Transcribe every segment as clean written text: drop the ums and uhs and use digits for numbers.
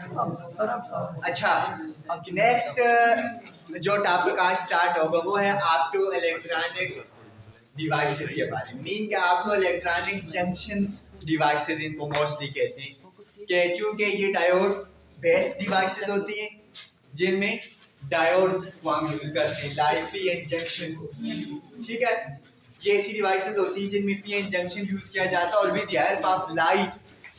अच्छा, नेक्स्ट जो टॉपिक आज स्टार्ट होगा वो है ऑप्टो इलेक्ट्रॉनिक डिवाइसेस के बारे में। मीन क्या, ऑप्टो इलेक्ट्रॉनिक जंक्शन डिवाइसेस इनको मोस्टली कहते हैं कि चूंकि ये डायोड बेस्ड डिवाइसेस होती हैं जिनमें डायोड को हम यूज करते हैं लाइक पीएन जंक्शन को। ठीक है, ये ऐसी डिवाइसेस होती हैं जिनमें पीएन जंक्शन यूज किया जाता है और with the help of light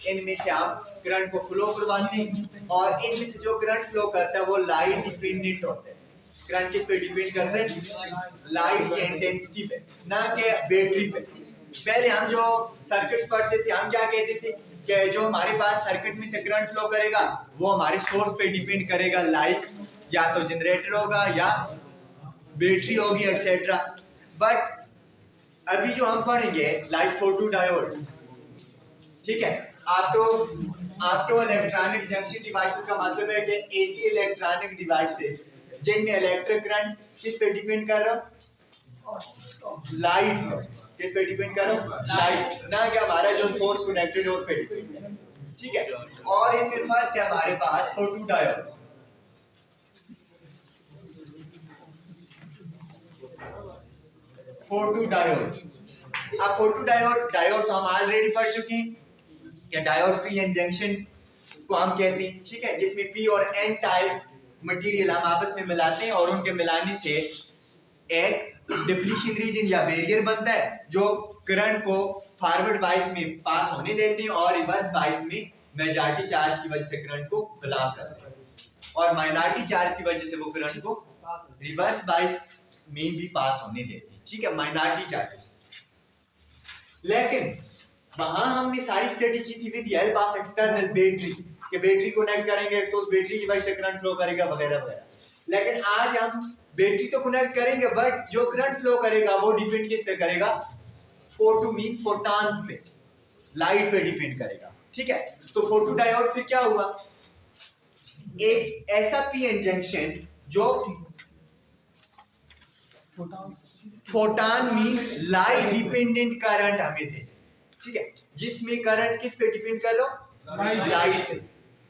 इनमें से आप करंट को फ्लो करवाते हैं और इनमें से जो करंट फ्लो करता है वो लाइट डिपेंडेंट होता है। करंट किस पे डिपेंड करते हैं? लाइट की इंटेंसिटी पे, ना कि बैटरी पे। पहले हम जो सर्किट्स पढ़ते थे हम क्या कहते थे कि जो हमारे पास सर्किट में से करंट फ्लो करेगा वो हमारे सोर्स पे डिपेंड करेगा, लाइक या तो जनरेटर होगा या बैटरी होगी एटसेट्रा। बट अभी जो हम पढ़ेंगे लाइक फोटो डायोड, ठीक है, ऑप्टो इलेक्ट्रॉनिक जंक्शन डिवाइसेस का मतलब है कि एसी इलेक्ट्रॉनिक डिवाइसेस जिनमें इलेक्ट्रिक करंट किस पे डिपेंड कर रहा है? लाइट पे। किस पे डिपेंड कर रहा है? लाइट, ना कि हमारा जो सोर्स कनेक्टेड है उस पे डिपेंड है। ठीक है, और इनमें फर्स्ट है हमारे पास फोटो डायोड। फोटो डायोड, अब फोटो डायोड तो हम ऑलरेडी पढ़ चुके हैं कि डायोड पीएन जंक्शन को हम कहते हैं। ठीक है, जिसमें पी और एन टाइप मटेरियल हम आपस में मिलाते हैं और उनके मिलाने से एक डिप्लीशन रीजन या बैरियर बनता है जो करंट को फॉरवर्ड वाइज में पास होने देते हैं और रिवर्स वाइज में मेजॉरिटी चार्ज की वजह से करंट को ब्लॉक करते हैं और माइनॉरिटी चार्ज की वजह से वो करंट को रिवर्स वाइज में भी पास होने देते हैं। ठीक है, माइनॉरिटी चार्ज। लेकिन वहां हमने सारी स्टडी की थी with help of external battery, कि बैटरी को कनेक्ट करेंगे तो उस बैटरी की वजह से करंट फ्लो करेगा वगैरह वगैरह। लेकिन आज हम बैटरी तो कनेक्ट करेंगे बट जो करंट फ्लो करेगा वो डिपेंड किस पे करेगा? फोटो मीन फोटॉन्स पे, लाइट पे डिपेंड करेगा। ठीक है, तो फोटो डायोड फिर क्या हुआ? ऐसा पीएन जंक्शन जो photon mean light dependent current हमें दे। ठीक है, जिसमें करंट किस पे डिपेंड कर रहा हो? लाइट पे।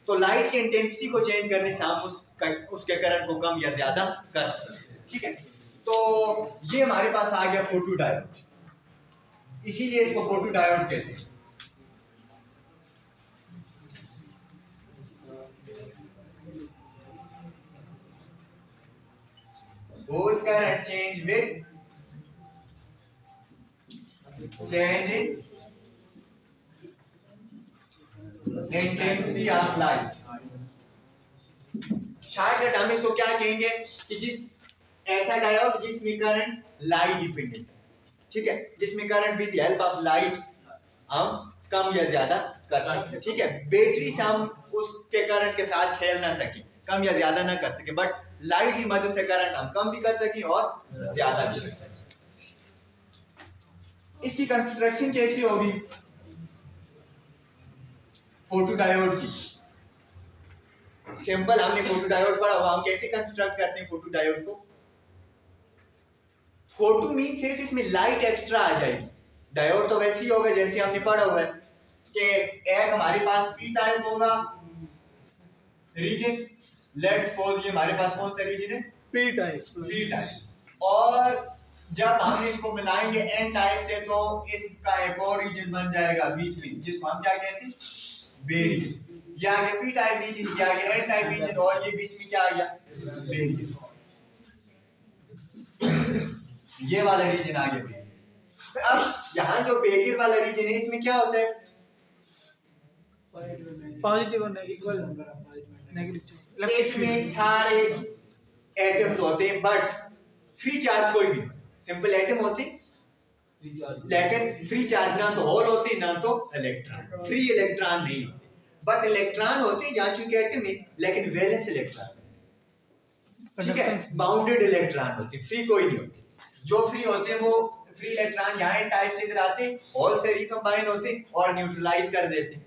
तो लाइट की इंटेंसिटी को चेंज करने से हम उसके करंट को कम या ज्यादा कर सकते हैं। ठीक है, तो ये हमारे पास आ गया फोटो डायोड, इसीलिए इसको फोटो डायोड कहते हैं। Whose current change with change in intensity of light। Shortcut हम इसको क्या कहेंगे कि जिस ऐसा डायोड जिसमें करंट लाइट डिपेंडेंट, ठीक है, जिसमें current with help of light हम कम या ज्यादा कर सकते हैं। ठीक है, बैटरी से हम उसके करंट के साथ खेल ना सके, कम या ज्यादा ना कर सके, बट लाइट की मदद से करंट हम कम भी कर सके और ज्यादा भी कर सके। इसकी कंस्ट्रक्शन कैसी होगी फोटो डायोड की? सिंपल, हमने फोटो डायोड पढ़ा हुआ, हम कैसे कंस्ट्रक्ट करते हैं फोटो डायोड को? फोटो मीन सिर्फ इसमें लाइट एक्स्ट्रा आ जाएगी। डायोड तो वैसे ही होगा जैसे हमने पढ़ा हुआ है कि एक हमारे पास पी टाइप होगा रीजन, लेट्स सपोज ये हमारे पास कौन सा रीजन है? P type. और जब हम इसको मिलाएंगे एन टाइप से तो इसका एक और रीजन बन जाएगा बीच में, जिसको हम क्या कहते हैं? बैरियर। ये आ गया पी टाइप रीजन, ये आ गया एन टाइप रीजन और ये बीच में क्या आ गया? बैरियर। ये वाला रीजन आ गया बैरियर। अब यहाँ जो बैरियर वाला रीजन है इसमें क्या होता है? पॉजिटिव और नेगेटिव। इसमें सारे एटम्स होते हैं बट फ्री चार्ज कोई भी, सिंपल एटम होते लेकिन फ्री चार्ज, ना तो होल होते ना तो इलेक्ट्रॉन, फ्री इलेक्ट्रॉन नहीं होते। बट इलेक्ट्रॉन होते यहाँ चूंकि एटम है लेकिन वैलेंस इलेक्ट्रॉन, ठीक है, बाउंडेड इलेक्ट्रॉन होते, फ्री कोई नहीं होते। जो फ्री होते हैं वो फ्री इलेक्ट्रॉन यहाँ टाइप से इधर आते, होल से रिकंबाइन होते और न्यूट्रलाइज कर देते।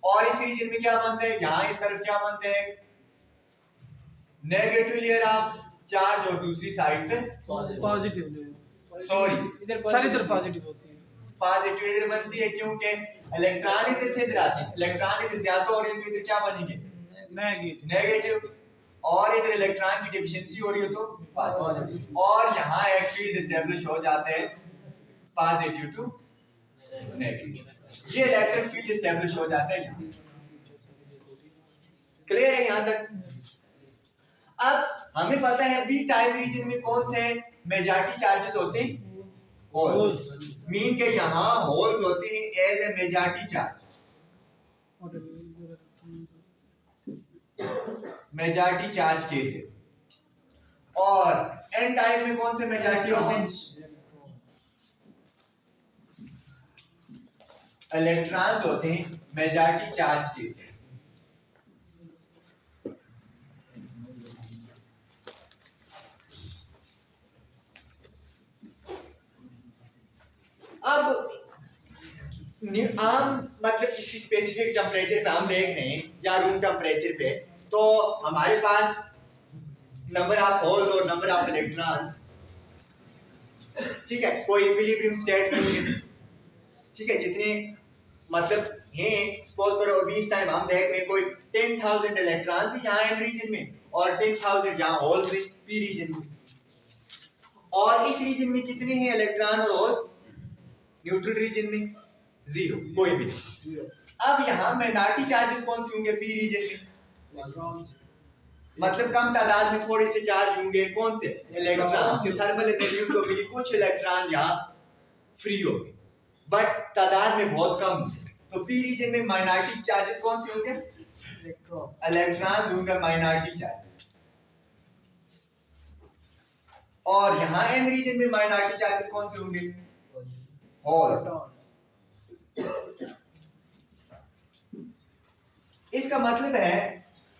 और इस रीजन में क्या बनते हैं? यहाँ इस तरफ क्या बनते हैं? नेगेटिव लेयर ऑफ चार्ज और दूसरी साइड पे पॉजिटिव, सॉरी सारी तरफ पॉजिटिव होती है। पॉजिटिव इधर बनती है क्योंकि इलेक्ट्रॉन इधर से इधर आते हैं, इलेक्ट्रॉन इधर ज्यादा और इधर क्या बनेंगे? नेगेटिव, और इधर इलेक्ट्रॉन की डिफिशिएंसी हो रही हो तो पॉजिटिव, और यहाँ एक फील्ड एस्टेब्लिश हो जाते हैं पॉजिटिव टू नेगेटिव, ये इलेक्ट्रिक फील्ड एस्टेब्लिश हो जाता है यहाँ। क्लियर है यहाँ तक? अब हमें पता है पी टाइप रीजन में कौन से मेजॉरिटी चार्जेस होते हैं? होल्स। मीन के यहाँ होल्स होते हैं as a majority charge, majority charge के लिए। और एन टाइप में कौन से मेजॉरिटी होते हैं? इलेक्ट्रॉन्स होते हैं मेजॉरिटी चार्ज के लिए। अब आम मतलब किसी स्पेसिफिक टेम्परेचर पे हम देख रहे हैं या रूम टेम्परेचर पे, तो हमारे पास नंबर ऑफ होल्स और नंबर ऑफ इलेक्ट्रॉन्स, ठीक है, कोई इक्विलिब्रियम स्टेट में होंगे, ठीक है, जितने मतलब हैं, सपोज करो अभी इस टाइम हम देख रहे हैं कोई 10,000 इलेक्ट्रॉन्स यहाँ एन रीजन में और 10,000 यहाँ होल्स हैं पी रीजन में, और इस रीजन में कितने हैं इलेक्ट्रॉन और होल्स? न्यूट्रल रीजन में जीरो, कोई भी नहीं। अब यहाँ माइनॉरिटी चार्जेस कौन से होंगे पी रीजन में? मतलब कम तादाद में थोड़े से चार्ज होंगे, कौन से? इलेक्ट्रॉन के थर्मल एनर्जी को मिली, कुछ इलेक्ट्रॉन यहाँ फ्री हो गए, बट तादाद में बहुत कम होंगे। तो पी रीजन में माइनॉरिटी चार्जेस कौन से होंगे? इलेक्ट्रॉन होंगे माइनॉरिटी चार्जेस। और यहाँ एन रीजन में माइनॉरिटी चार्जेस कौन से होंगे? होल्स। इसका मतलब है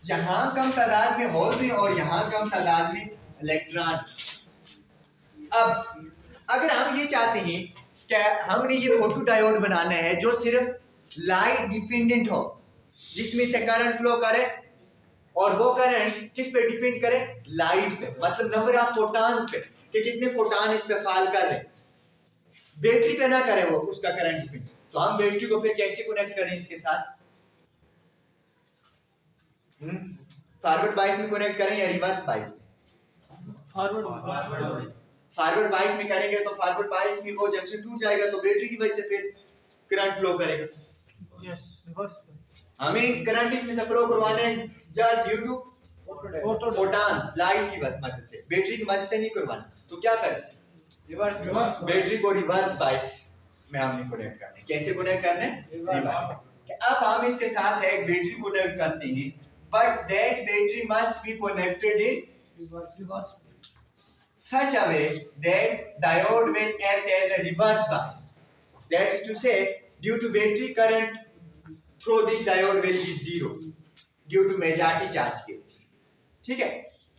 यहां कम तादाद में होल्स हैं और यहां कम तादाद में इलेक्ट्रॉन। अब अगर हम ये चाहते हैं कि हमने ये फोटो डायोड बनाना है जो सिर्फ लाइट डिपेंडेंट हो, जिसमें से करंट फ्लो करे, और वो करंट किस पे डिपेंड करे? लाइट पे, मतलब नंबर ऑफ फोटॉन्स पे, कि कितने फोटॉन इस पे फॉल कर रहे हैं, बैटरी पे ना करे वो उसका करंट डिपेंड। तो हम बैटरी को फिर कैसे कनेक्ट करें इसके साथ? फॉरवर्ड बायस में कनेक्ट करें या रिवर्स बायस में? फॉरवर्ड बायस में करेंगे तो फॉरवर्ड बायस में वो जंक्शन टूट जाएगा, तो बैटरी की वजह से फिर करंट फ्लो करेगा। Yes, reverse. हमें करंट इसमें से फ्लो करवाना है just due to photons, light की मदद से, बैटरी की मदद से नहीं करवाना। तो क्या करें? रिवर्स, बैटरी को रिवर्स बायस में हमने कनेक्ट करना है। कैसे कनेक्ट करना है? रिवर्स। अब हम इसके साथ एक बैटरी कनेक्ट करते हैं, but that battery must be connected in reverse such a way that diode will act as a reverse bias. That is to say, due to battery current through this diode will be zero due to majority charge के, ठीक है,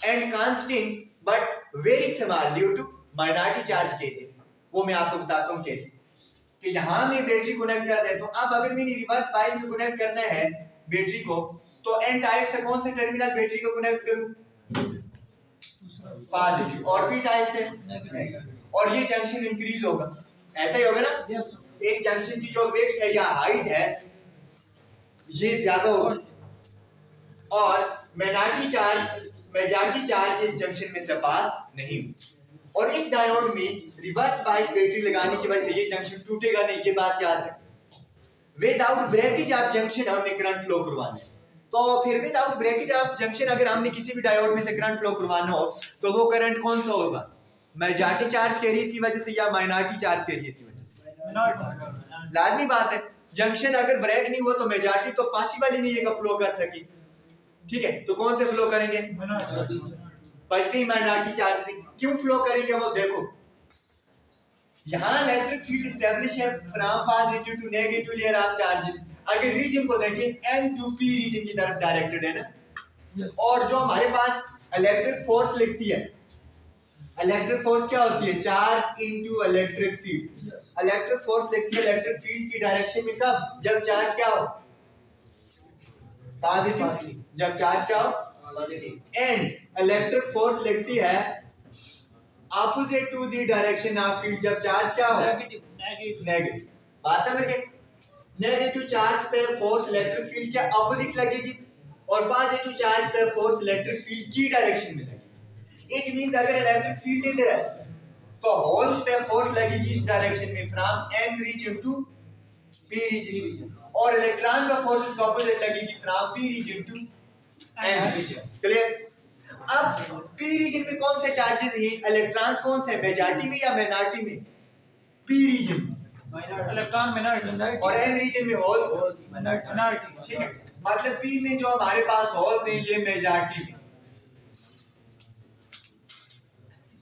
and constant but very small due to minority charge के लिए। वो मैं आपको बताता हूँ कैसे, कि यहाँ में बैटरी कनेक्ट कर दें, तो अब अगर मैंने रिवर्स बायस में कनेक्ट करना है बैटरी को, तो एन टाइप से कौन से टर्मिनल बैटरी को कनेक्ट करूं? पॉजिटिव, और पी टाइप से नेगेटिव, और ये जंक्शन इंक्रीज होगा, ऐसा ही होगा ना? yes. इस जंक्शन की जो वेट है या हाइट है ये ज्यादा होगी, और मेजॉरिटी चार्ज इस जंक्शन में से पास नहीं होगी, और इस डायोड में रिवर्स बायस बैटरी लगाने की वजह से ये जंक्शन टूटेगा नहीं, ये बात याद रखें। विदाउट ब्रेकेज ऑफ जंक्शन हमने करंट फ्लो करवाना है, तो फिर विदाउट ब्रेकेज ऑफ जंक्शन अगर हमने किसी भी डायोड में से करंट फ्लो करवाना हो, तो वो करंट कौन सा होगा? मेजॉरिटी चार्ज कैरियर की वजह से या माइनॉरिटी चार्ज कैरियर की वजह से? लाजमी बात है, जंक्शन अगर ब्रेक नहीं हुआ तो मेजॉरिटी तो पॉसिबल ही नहीं है कि फ्लो कर सके, ठीक है, तो कौन से फ्लो करेंगे? बचती माइनॉरिटी चार्ज से। क्यों फ्लो करेंगे वो देखो, यहाँ इलेक्ट्रिक फील्ड एस्टैब्लिश है from positive to negative layer of charges. अगर रीजन को देखें n टू p रीजन की तरफ डायरेक्टेड है ना, yes. और जो हमारे पास इलेक्ट्रिक फोर्स लिखती है, इलेक्ट्रिक फोर्स क्या होती है? Charge into electric field. Electric force लिखती है इलेक्ट्रिक फील्ड की डायरेक्शन में कब? जब चार्ज क्या हो? पॉजिटिव। जब चार्ज क्या हो? पॉजिटिव। एंड इलेक्ट्रिक फोर्स लिखती है opposite to the direction of field, जब चार्ज क्या हो? नेगेटिव। बात समझ गए? नेगेटिव चार्ज पे फोर्स इलेक्ट्रिक फील्ड के ऑपोजिट लगेगी, और पॉजिटिव चार्ज पे फोर्स इलेक्ट्रिक फील्ड की डायरेक्शन में लगेगी। इट मींस अगर इलेक्ट्रिक फील्ड इधर है तो होल्स पे फोर्स लगेगी इस डायरेक्शन में from N region to P region, और इलेक्ट्रॉन पे फोर्स इसका ऑपोजिट लगेगी from P region to N region. Clear? अब पी रीजन में कौन से चार्जेस हैं? इलेक्ट्रॉन कौन से मेजॉरिटी में या माइनॉरिटी में? पी रीजन इलेक्ट्रॉन माइनॉरिटी और एन रीजन में होल्स माइनॉरिटी। ठीक है, मतलब पी में जो हमारे पास होल्स हैं ये मेजॉरिटी में,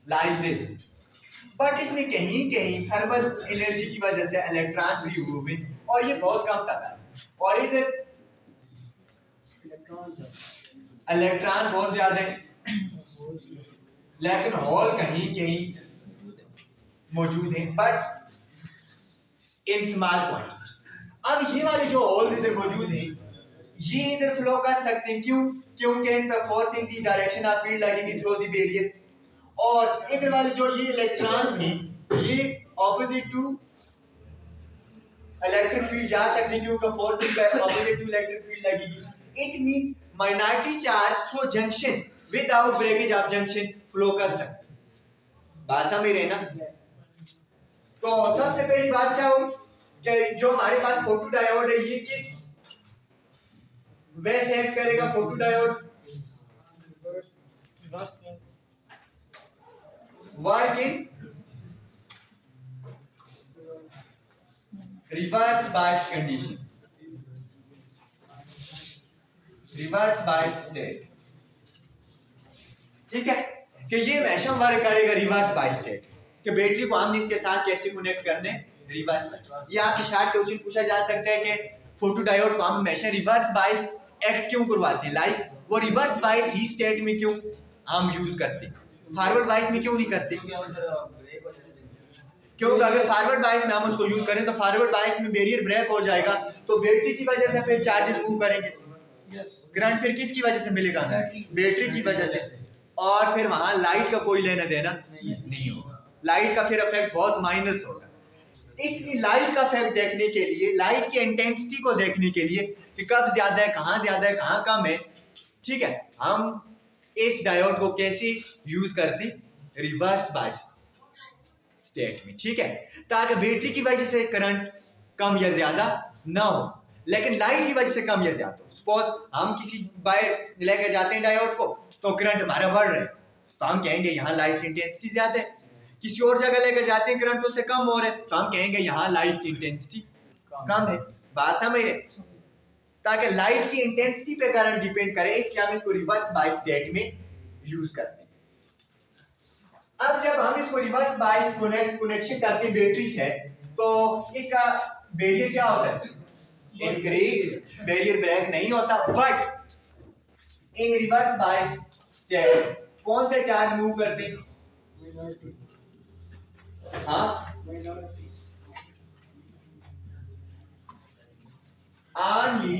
लाइक दिस। बट इसमें कहीं कहीं थर्मल एनर्जी की वजह से इलेक्ट्रॉन फ्री हुए और ये बहुत कम तक है, और इधर इलेक्ट्रॉन बहुत ज्यादा है लेकिन होल कहीं कहीं मौजूद हैं, बट इन स्मॉल पॉइंट। अब ये वाले जो होल्स इधर मौजूद हैं ये इधर फ्लो कर सकते हैं, क्यों? क्योंकि इन पे force in the direction of field लगेगी थ्रू द बैरियर, और इधर वाले जो ये इलेक्ट्रॉन्स हैं ये ऑपोजिट टू इलेक्ट्रिक फील्ड जा सकते हैं क्योंकि फोर्स इन पे ऑपोजिट टू इलेक्ट्रिक फील्ड लगेगी। It means minority charge through junction without breakage of junction flow कर सकते हैं। बात समझ रहे हैं ना? तो सबसे पहली बात क्या होगी कि जो हमारे पास फोटो डायोड है ये किस वे से एक्ट करेगा? Photo diode work in reverse bias condition, reverse bias state. ठीक है कि ये हमेशा वर्क करेगा रिवर्स बायस स्टेट, कि बैटरी को हमने इसके साथ कैसे कनेक्ट करने रिवर्स बायस। ये आपसे शार्ट क्वेश्चन पूछा जा सकता है कि फोटो डायोड को हम हमेशा रिवर्स बायस एक्ट क्यों करवाते हैं, लाइक वो रिवर्स बायस ही स्टेट में क्यों हम यूज करते हैं, फॉरवर्ड बायस में क्यों नहीं करते? क्योंकि अगर फॉरवर्ड बायस में हम उसको यूज करें तो फॉरवर्ड बायस में बैरियर ब्रेक हो जाएगा, तो बैटरी की वजह से फिर चार्जेस मूव करेंगे, करंट फिर किसकी वजह से मिलेगा? बैटरी की वजह से, और फिर वहां लाइट का कोई लेना देना नहीं होगा, लाइट का फिर इफेक्ट बहुत माइनस होगा। इसलिए लाइट का इफेक्ट देखने के लिए, लाइट की इंटेंसिटी को देखने के लिए कि कब ज्यादा है, कहां कम है, ठीक है, हम इस डायोड को कैसे यूज करते? रिवर्स बायस स्टेट में, ठीक है, ताकि बैटरी की वजह से करंट कम या ज्यादा ना हो लेकिन लाइट की वजह से कम या ज्यादा हो। सपोज हम किसी बाहर लेके जाते हैं डायोड को तो करंट हमारा बढ़ रहा है तो हम कहेंगे यहाँ लाइट की इंटेंसिटी ज्यादा है, किसी और जगह लेके जाते हैं करंट उससे कम हो रहा है तो हम कहेंगे यहाँ लाइट की इंटेंसिटी कम है। बात समझ रहे? ताकि लाइट की इंटेंसिटी पे करंट डिपेंड करे, इसलिए हम इसको रिवर्स बायस स्टेट में यूज करते हैं। अब जब हम इसको रिवर्स बायस कनेक्शन करते हैं बैटरी से तो इसका बैरियर क्या होता है? इंक्रीज, बैरियर ब्रेक नहीं होता, but in reverse bias state कौन से चार्ज मूव करते हैं? हाँ, only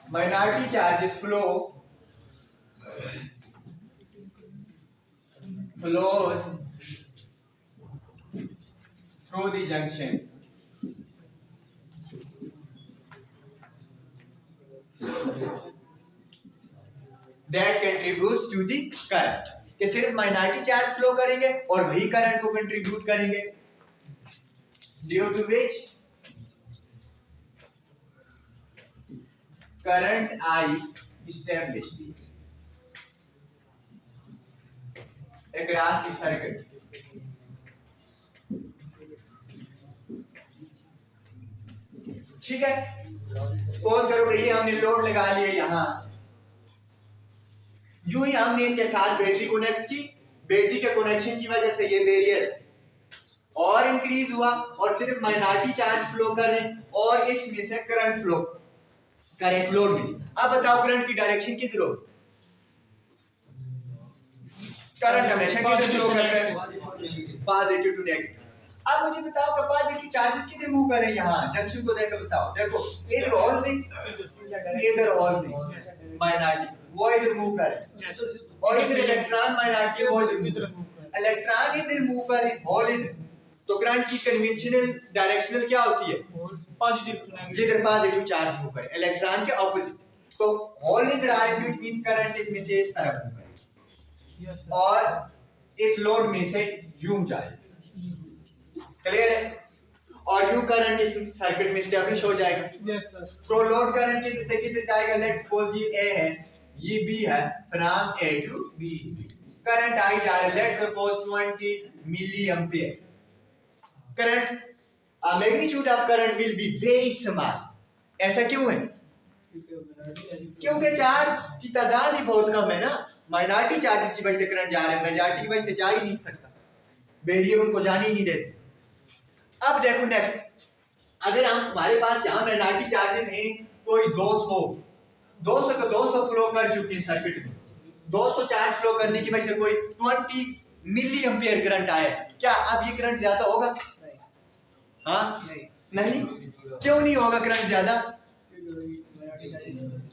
minority charges flows through the junction that contributes to the current, कि सिर्फ माइनॉरिटी चार्ज फ्लो करेंगे और वही करंट को कंट्रीब्यूट करेंगे, due to which current I established across the circuit। ठीक है, सपोज करो कि ये हमने लोड लगा लिया यहाँ, जो ही हमने इसके साथ बैटरी कनेक्ट की, बैटरी के कनेक्शन की वजह से ये बैरियर और इंक्रीज हुआ और सिर्फ माइनॉरिटी चार्ज फ्लो कर रहे हैं और इसमें से करंट फ्लो करे इस लोड में से। अब बताओ करंट की डायरेक्शन किधर हो? करंट हमेशा किधर फ्लो करता है? Positive to negative. अब मुझे बताओ कि पॉजिटिव चार्जेस किधर मूव कर रहे हैं? यहाँ जंक्शन को देखकर बताओ, देखो इधर होल से इधर होल से माइनॉरिटी वो इधर मूव कर रहे हैं और इधर इलेक्ट्रॉन माइनॉरिटी वो इधर इलेक्ट्रॉन इधर मूव कर रहे हैं, होल इधर। तो करंट की कन्वेंशनल डायरेक्शनल क्या होती है? Positive to negative. जिधर पॉजिटिव चार्ज मूव करे, इलेक्ट्रॉन के ऑपोजिट। तो होल इधर आएंगे, इट मींस करंट इसमें से इस तरफ मूव करेगा। यस और इस लोड में से यूं जाएगा। क्लियर है? और यू करंट इस सर्किट में स्टैब्लिश हो जाएगा। Yes sir. तो लोड करंट किधर से किधर जाएगा? लेट्स सपोज ये ए है, ये बी है, from A to B. Current I जा रहा है, let's suppose 20 milli ampere. Current magnitude of current will be very small. ऐसा क्यों है? क्योंकि चार्ज की तादाद ही बहुत कम है ना। माइनॉरिटी चार्जेस की वजह से करंट जा रहा है, मेजॉरिटी की वजह से जा ही नहीं सकता, बैरियर उनको जाने ही नहीं देते। अब देखो नेक्स्ट, अगर हम हमारे पास यहाँ माइनॉरिटी चार्जेस हैं कोई 200 को 200 फ्लो कर चुके हैं सर्किट में, 200 चार्ज फ्लो करने की वजह से कोई 20 मिली एम्पियर करंट आया, क्या अब ये करंट ज्यादा होगा? हाँ नहीं। क्यों नहीं होगा करंट ज्यादा?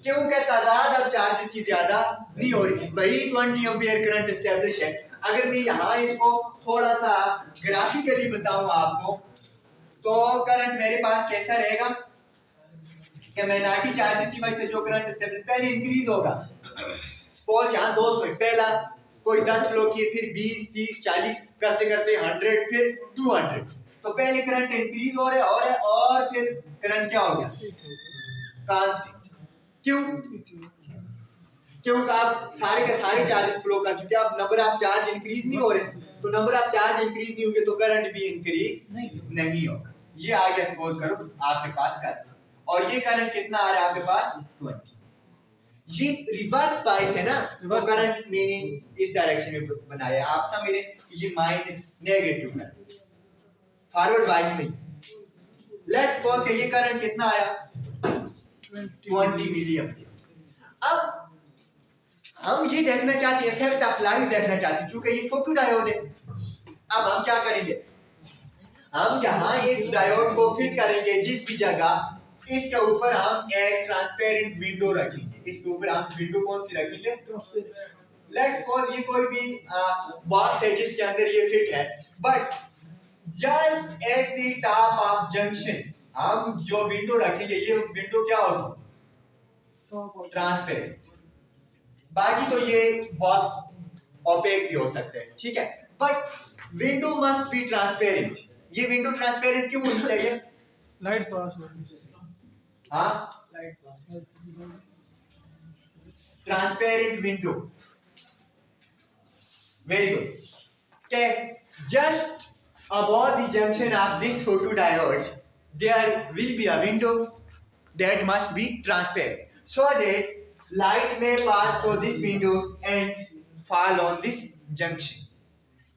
क्योंकि तादाद अब चार्जेस की ज्यादा नहीं हो रही। वही 20 एम्पियर करंट एस्टैब्लिश है। अगर मैं यहाँ इसको थोड़ा सा ग्राफिकली बताऊं आपको, तो करंट मेरे पास कैसा रहेगा कि माइनॉरिटी चार्जेस की वजह से जो करंट एस्टैब्लिश पहले इंक्रीज होगा। सपोज यहाँ 200 पहला कोई 10 फ्लो किए, फिर 20 30 40 करते करते 100, फिर 200, तो पहले करंट इंक्रीज हो रहा है और फिर करंट क्या हो गया? कांस्टेंट। क्यों? क्योंकि आप सारे के सारे चार्जेस फ्लो कर चुके हैं, अब नंबर ऑफ चार्ज इंक्रीज नहीं हो रहे, तो नंबर ऑफ चार्ज इंक्रीज नहीं होंगे तो करंट भी इंक्रीज नहीं होगा। ये आ गया सपोज करो आपके पास करंट, और ये करंट कितना आ रहा है आपके पास? 20। ये रिवर्स बायस है ना, तो करंट मीनिंग इस डायरेक्शन में बनाया आप समझ रहे, ये minus negative current, forward bias नहीं। लेट्स सपोज कि ये करंट कितना आया? 20 मिली एम्पियर। अब हम ये देखना चाहते हैं, इफेक्ट ऑफ लाइट देखना चाहते हैं, चूंकि ये फोटो डायोड है। अब हम क्या करेंगे, हम जहां इस डायोड को फिट करेंगे जिस भी जगह, इसके ऊपर हम एक ट्रांसपेरेंट विंडो रखेंगे। इसके ऊपर हम विंडो कौन सी रखेंगे? लेट्स सपोज ये कोई भी बॉक्स है जिसके अंदर ये फिट है, but just at the top of junction हम जो विंडो रखेंगे, ये विंडो क्या होगी? ट्रांसपेरेंट। बाकी तो ये बॉक्स ओपेक भी हो सकते हैं, ठीक है, but window must be transparent. ये विंडो ट्रांसपेरेंट क्यों होनी चाहिए? लाइट पास होनी चाहिए। हाँ, light pass. Transparent window, very good. के just above the junction of this photodiode there will be a window that must be transparent, so that light may pass through this window and fall on this junction।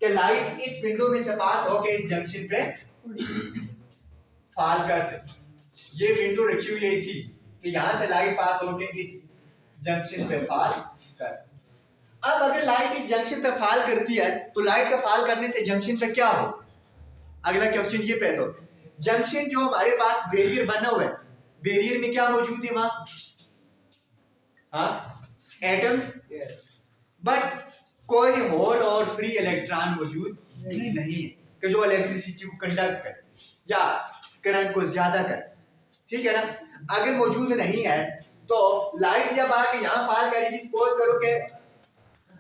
कि light इस window में से पास होके इस junction पे fall कर सके। ये विंडो रखी हुई है इसी कि यहां से लाइट पास होके इस जंक्शन पे फॉल कर सके। अब अगर लाइट इस जंक्शन पे फॉल करती है, तो लाइट का फॉल करने से जंक्शन पे क्या हो? अगला क्वेश्चन ये पैदा हो, जंक्शन जो हमारे पास बैरियर बना हुआ है, बैरियर में क्या मौजूद है वहां? हाँ, एटम्स, बट कोई होल और फ्री इलेक्ट्रॉन मौजूद नहीं है कि जो इलेक्ट्रिसिटी को कंडक्ट करे या करंट को ज्यादा करे, ठीक है ना। अगर मौजूद नहीं है तो लाइट जब आके यहाँ फॉल करेगी, सपोज करो कि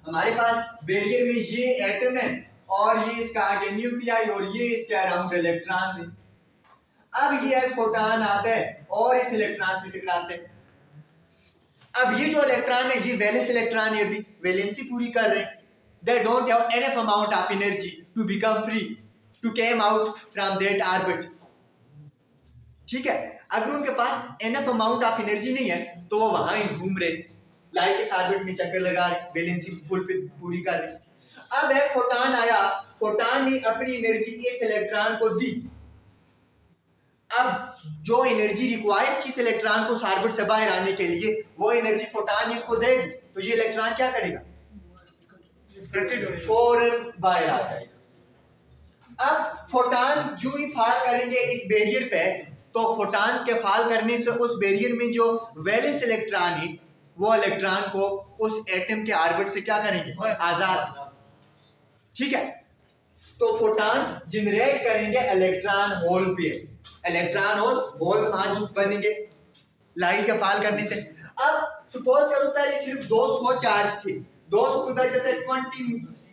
हमारे पास बैरियर में ये एटम है और ये इसका आगे न्यूक्लियाई और ये इसके अराउंड इलेक्ट्रॉन है। अब ये एक फोटॉन आता है और इस इलेक्ट्रॉन से टकराते हैं। अब ये जो इलेक्ट्रॉन है ये वैलेंस इलेक्ट्रॉन है, अभी वैलेंसी पूरी कर रहे हैं। They don't have enough amount of energy to become free to came out from that orbit, ठीक है। अगर उनके पास enough amount of energy नहीं है तो वो वहां ही घूम रहे, लाइट के ऑर्बिट में चक्कर लगा रहे, वैलेंसी फुलफिल पूरी कर रहे। अब एक फोटॉन आया, फोटॉन ने अपनी एनर्जी इस इलेक्ट्रॉन को दी। अब जो एनर्जी रिक्वायर्ड थी इस इलेक्ट्रॉन को ऑर्बिट से बाहर आने के लिए, वो एनर्जी फोटॉन ने इसको दे दी, तो ये इलेक्ट्रॉन क्या करेगा? फौरन बाहर आ जाएगा। अब फोटॉन जो ही फॉल करेंगे इस बैरियर पे, तो फोटॉन्स के फॉल करने से उस बैरियर में जो वैलेंस इलेक्ट्रॉन है वो इलेक्ट्रॉन को उस एटम के ऑर्बिट से क्या करेंगे? आजाद, ठीक है। तो फोटॉन जनरेट करेंगे इलेक्ट्रॉन होल पेयर्स। इलेक्ट्रॉन और होल्स वहां बनेंगे लाइट के फाल करने से। अब सपोज करो पहले सिर्फ 200 चार्ज थी, 200 की वजह से 20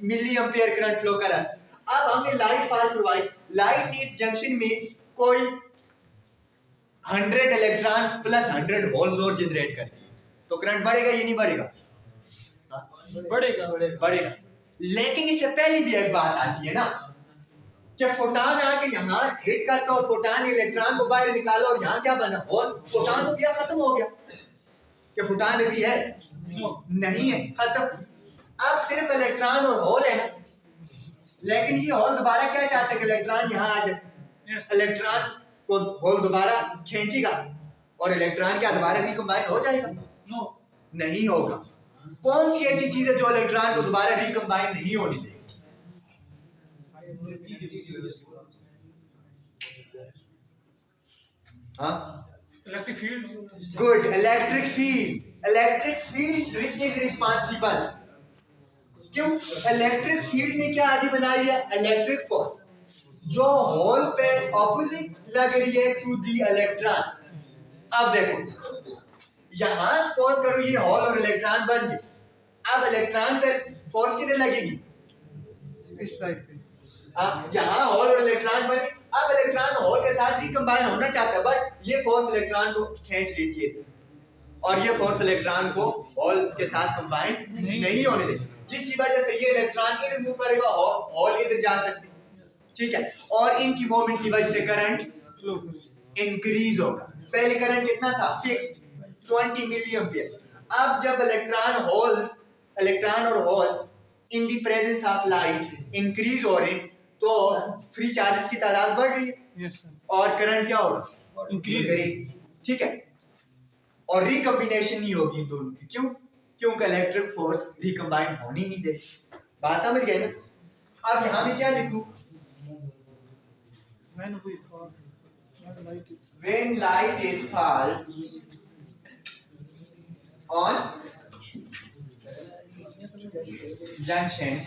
मिली एम्पियर करंट फ्लो करा। अब हमने लाइट फाल करवाई, लाइट ने इस जंक्शन में कोई 100 इलेक्ट्रॉन प्लस 100 होल्स और जनरेट कर दिए, तो करंट बढ़ेगा या नहीं बढ़ेगा? बढ़ेगा बढ़ेगा। लेकिन इससे पहले भी एक बात आती है ना कि फोटॉन आके यहाँ हिट करता और फोटॉन इलेक्ट्रॉन को बाहर निकाला और यहाँ क्या बना? होल। फोटॉन तो क्या खत्म हो गया? कि फोटॉन भी है? नहीं है, खत्म। अब सिर्फ इलेक्ट्रॉन और होल है ना, लेकिन ये होल दोबारा क्या चाहते हैं कि इलेक्ट्रॉन यहाँ आ जाए। इलेक्ट्रॉन को होल दोबारा खींचेगा और इलेक्ट्रॉन क्या दोबारा रिकम्बाइन हो जाएगा? नहीं होगा। कौन सी ऐसी चीज है जो इलेक्ट्रॉन को दोबारा रिकम्बाइन नहीं होने देगी? हाँ, electric field. Good, electric field. Electric field is responsible. क्यों? इलेक्ट्रिक फील्ड ने क्या आगे बनाई है? इलेक्ट्रिक फोर्स जो होल पे ऑपोजिट लग रही है टू दी इलेक्ट्रॉन। अब देखो यहां सपोज करो ये होल और इलेक्ट्रॉन बन गए, अब इलेक्ट्रॉन पे फोर्स किधर लगेगी? इस टाइप पे। यहाँ होल और इलेक्ट्रॉन बने, अब इलेक्ट्रॉन होल के साथ रिकम्बाइन होना चाहता है, बट ये फोर्स इलेक्ट्रॉन को खींच लेती है और ये फोर्स इलेक्ट्रॉन को होल के साथ कंबाइन नहीं होने देगी, जिसकी वजह से ये इलेक्ट्रॉन इधर मूव करेगा और होल इधर जा सकते हैं। ठीक है, और इनकी मूवमेंट की वजह से करंट इंक्रीज होगा। पहले करंट कितना था? Fixed 20 milli ampere. अब जब इलेक्ट्रॉन और holes in the presence of light increase हो रहे हैं, तो फ्री चार्जेस की तादाद बढ़ रही है और करंट क्या होगा? इंक्रीज। ठीक है, और रिकम्बिनेशन नहीं होगी इन दोनों की। क्यों? क्योंकि इलेक्ट्रिक फोर्स रिकम्बाइन होनी नहीं दे। बात समझ गए ना? अब यहां भी क्या लिखूं? When light is fall on junction,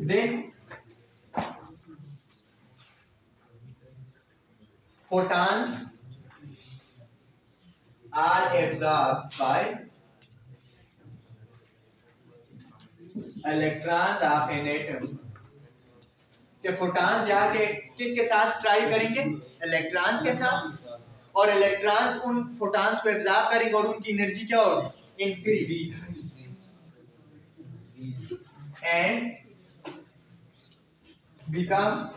then photons are absorbed by electrons of an atom। कि फोटॉन जाके किसके साथ स्ट्राइक करेंगे? इलेक्ट्रॉन्स के साथ, और इलेक्ट्रॉन्स उन फोटॉन्स को एब्जॉर्ब करेंगे और उनकी एनर्जी क्या होगी? Increase and become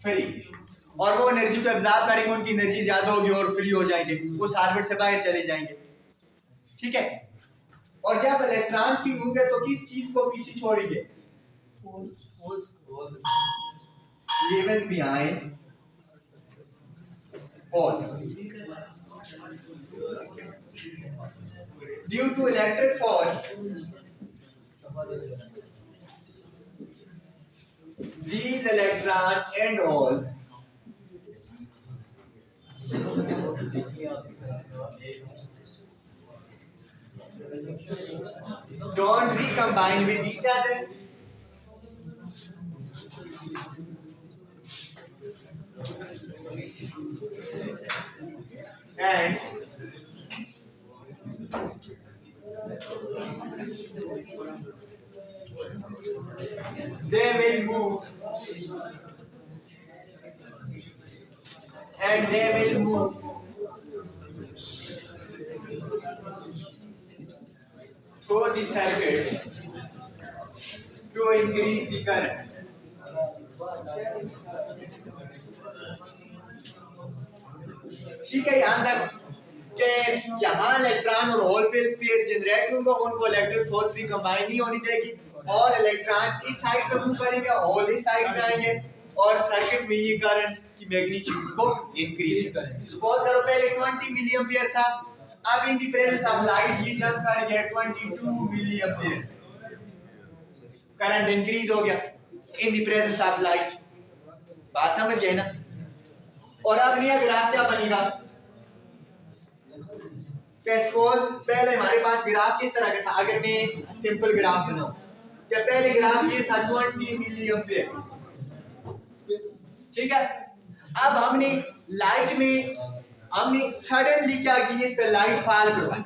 free. और वो एनर्जी को एब्जॉर्ब करेंगे, उनकी एनर्जी ज्यादा होगी और फ्री हो जाएंगे, उस ऑर्बिट से बाहर चले जाएंगे। ठीक है, और जब इलेक्ट्रॉन फ्री होंगे तो किस चीज को पीछे छोड़ेंगे? Leaving behind holes. Due to electric force, these electrons and holes don't recombine with each other. And they will move through the circuit to increase the current। ठीक है, यहां तक कि यहाँ इलेक्ट्रॉन और होल पे जनरेट होगा, उनको इलेक्ट्रिक फोर्स रिकम्बाइन नहीं होनी देगी, और इलेक्ट्रॉन इस साइड पे मूव करेंगे, होल इस साइड पे आएंगे, और सर्किट में ये करंट की मैग्नीट्यूड को इंक्रीज करेंगे। सपोज करो पहले 20 मिली एम्पियर था, अब इन द प्रेजेंस ऑफ लाइट ये जंप कर गया 22 मिली एम्पियर, करंट इंक्रीज हो गया इन द प्रेजेंस ऑफ लाइट। बात समझ गए ना? और अब नया ग्राफ क्या बनेगा? सपोज पहले हमारे पास ग्राफ किस तरह का था? अगर मैं सिंपल ग्राफ बनाऊं, क्या पहले ग्राफ ये था 20 मिली एम्पियर, ठीक है। अब हमने लाइट में हमने सडनली क्या की, इस पे लाइट फॉल करवाई,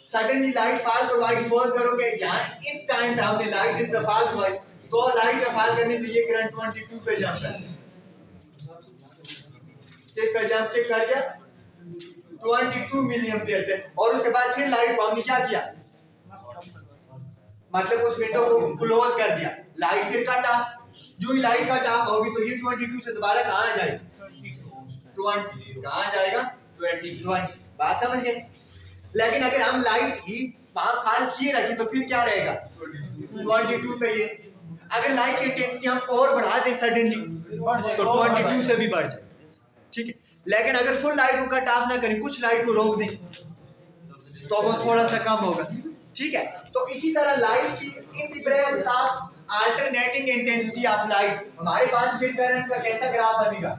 सडनली लाइट फॉल करवाई। सपोज करो कि यहाँ इस टाइम पे हमने लाइट इस पे फॉल करवाई, तो लाइट पे फॉल करने से ये करंट 22 पे जंप है, किस पे जंप कर गया 22 मिली एम्पियर पे। और उसके बाद फिर लाइट को हमने क्या किया, मतलब उस विंडो को क्लोज कर दिया, लाइट फिर कट ऑफ। जो ही लाइट कट ऑफ होगी तो ये 22 से दोबारा कहां आ जाएगा 20, कहां आ जाएगा 20। बात समझ गए। लेकिन अगर हम लाइट ही वहां फाल किए रखें तो फिर क्या रहेगा 22 पे ये। अगर लाइट की इंटेंसिटी हम और बढ़ा दें सडनली तो 22 से भी बढ़ जाए, ठीक है। लेकिन अगर फुल लाइट को कट ऑफ ना करें, कुछ लाइट को रोक दें तो वो थोड़ा सा कम होगा, ठीक है। तो इसी तरह लाइट की इन the presence of alternating intensity of light हमारे पास फिर करंट का कैसा ग्राफ बनेगा,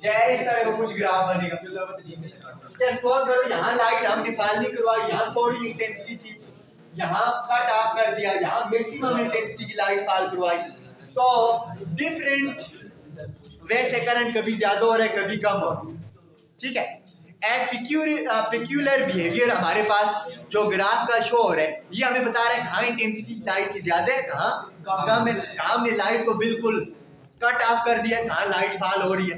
इस तरह का कुछ ग्राफ बनेगा। सपोज करो यहाँ लाइट हमने फॉल नहीं करवाई, यहाँ थोड़ी इंटेंसिटी थी, यहाँ कट ऑफ कर दिया, यहाँ मैक्सिमम इंटेंसिटी की लाइट फॉल करवाई, तो डिफरेंट वैसे करंट कभी ज्यादा हो रहा है कभी कम हो रहा है, ठीक है। एक पेक्यूलर बिहेवियर हमारे पास जो ग्राफ का शो हो रहा है, ये हमें बता रहा है कहाँ इंटेंसिटी लाइट की ज्यादा है, कहाँ कम है, कहाँ हमने लाइट को बिल्कुल कट ऑफ कर दिया, कहाँ लाइट फॉल हो रही है।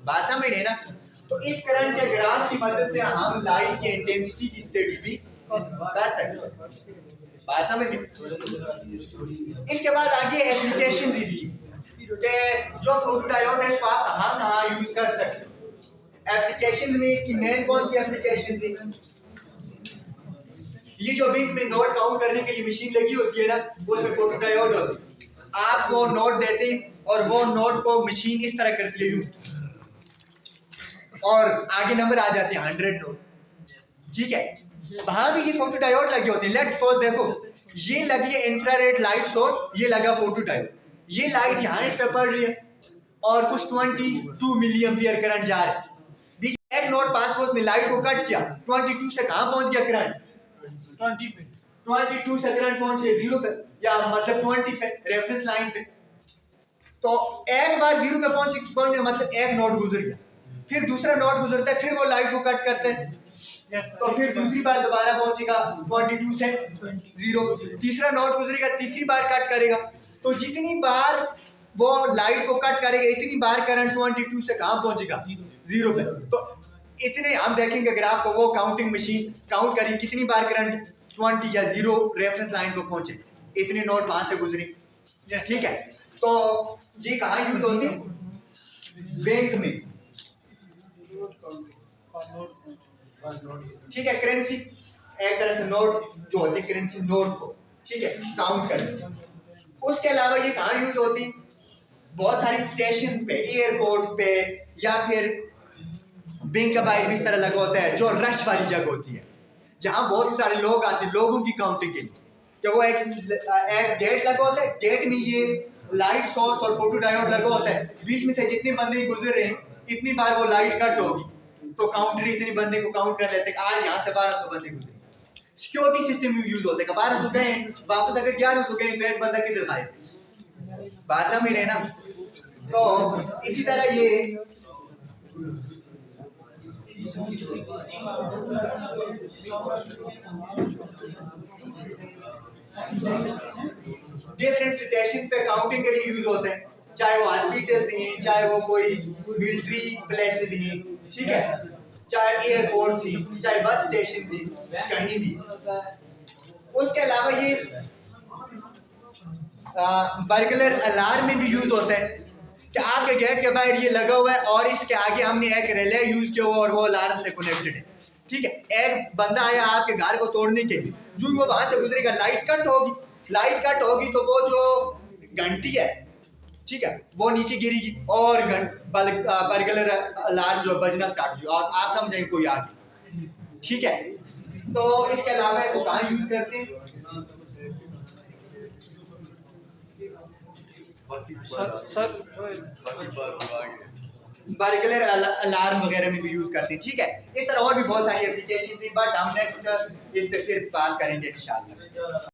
बात समझ रहे ना। तो इस करंट के ग्राफ की मदद से हम लाइट की इंटेंसिटी की स्टडी भी कर सकते हैं। बात समझ गए। इसके बाद आगे एप्लीकेशंस इसकी कि जो फोटोडायोड है इसको आप कहाँ यूज कर सकते हो। एप्लीकेशन में इसकी मेन कौन सी एप्लीकेशन थी, ये जो बिंक में नोट काउंट करने के लिए मशीन लगी होती है ना, उसमें फोटोडायोड होती है। आप वो नोट देते और वो नोट को मशीन इस तरह करती है और आगे नंबर आ जाते हैं 100 नोट, ठीक है। वहां भी ये फोटोडायोड लगे होते हैं। लेट्स सपोज देखो ये लगी है इंफ्रारेड लाइट सोर्स, ये लगा फोटोडायोड, ये लाइट यहाँ इस पे पड़ रही है और कुछ 22 मिली एम्पियर करंट जा रहा है। बीच एक नोट पास हुआ, उसने लाइट को कट किया, 22 से कहां पहुंच गया करंट 20 पे, 22 से करंट पहुंच गया 0 पे, या मतलब 20 पे रेफरेंस लाइन पे। तो एक बार 0 पे पहुंच गया मतलब एक नोट गुजर गया, फिर दूसरा नोट गुजरता है, फिर वो लाइट को कट करते हैं, तो फिर दूसरी बार दोबारा पहुंचेगा 22 से 0, तीसरा नोट गुजरेगा, तीसरी बार कट करेगा। तो जितनी बार वो लाइट को कट करेगा इतनी बार करंट 22 से कहां पहुंचेगा 0 पे। तो इतने हम देखेंगे ग्राफ को, वो काउंटिंग मशीन काउंट करेगी कितनी बार करंट 20 या 0 रेफरेंस लाइन को पहुंचे, इतने नोट वहां से गुजरे, ठीक है। तो ये कहां यूज होती है, बैंक में, ठीक है। करेंसी एक तरह से नोट जो होती है करेंसी नोट को, ठीक है, काउंट करते। उसके अलावा ये कहाँ यूज होती, बहुत सारी स्टेशन पे, एयरपोर्ट्स पे, या फिर बैंक का बाहर भी इस तरह लगा होता है जो रश वाली जगह होती है जहां बहुत सारे लोग आते हैं लोगों की काउंटिंग के लिए। तो वो एक गेट लगा होता है, गेट में ये लाइट सोर्स और फोटोडायोड लगा होता है, बीच में से जितने बंदे गुजर रहे हैं इतनी बार वो लाइट कट होगी, तो काउंटर इतने बंदे को काउंट कर लेते हैं। आज यहाँ से 1200 बंदे गुजरे, सिक्योरिटी सिस्टम में यूज होता है। 1200 गए वापस अगर 1100 गए तो एक बंदा किधर खाए, बात समझ रहे ना। तो इसी तरह ये डिफरेंट स्टेशंस पे काउंटिंग के लिए यूज होते हैं, चाहे वो हॉस्पिटल्स हैं, चाहे वो कोई मिलिट्री प्लेसेस हैं, ठीक है, चाहे एयरपोर्ट्स ही, चाहे बस स्टेशन ही, कहीं भी। उसके अलावा ये बर्गलर अलार्म में भी यूज होता है कि आपके गेट के बाहर ये लगा हुआ है और इसके आगे हमने एक रिले यूज किया हुआ और वो अलार्म से कनेक्टेड है, ठीक है। एक बंदा आया आपके घर को तोड़ने के लिए, जो वो वहां से गुजरेगा लाइट कट होगी, लाइट कट होगी तो वो जो घंटी है, ठीक है, वो नीचे गिरेगी और बर्गलर अलार्म जो बजना स्टार्ट हो और आप समझ जाएंगे कोई आ गया, ठीक है। तो इसके अलावा इसको कहाँ यूज करते हैं, बर्गलर अलार्म वगैरह में भी यूज करते हैं, ठीक है। इस तरह और भी बहुत सारी एप्लीकेशन थी, बट हम नेक्स्ट इस पे फिर बात करेंगे इंशाल्लाह।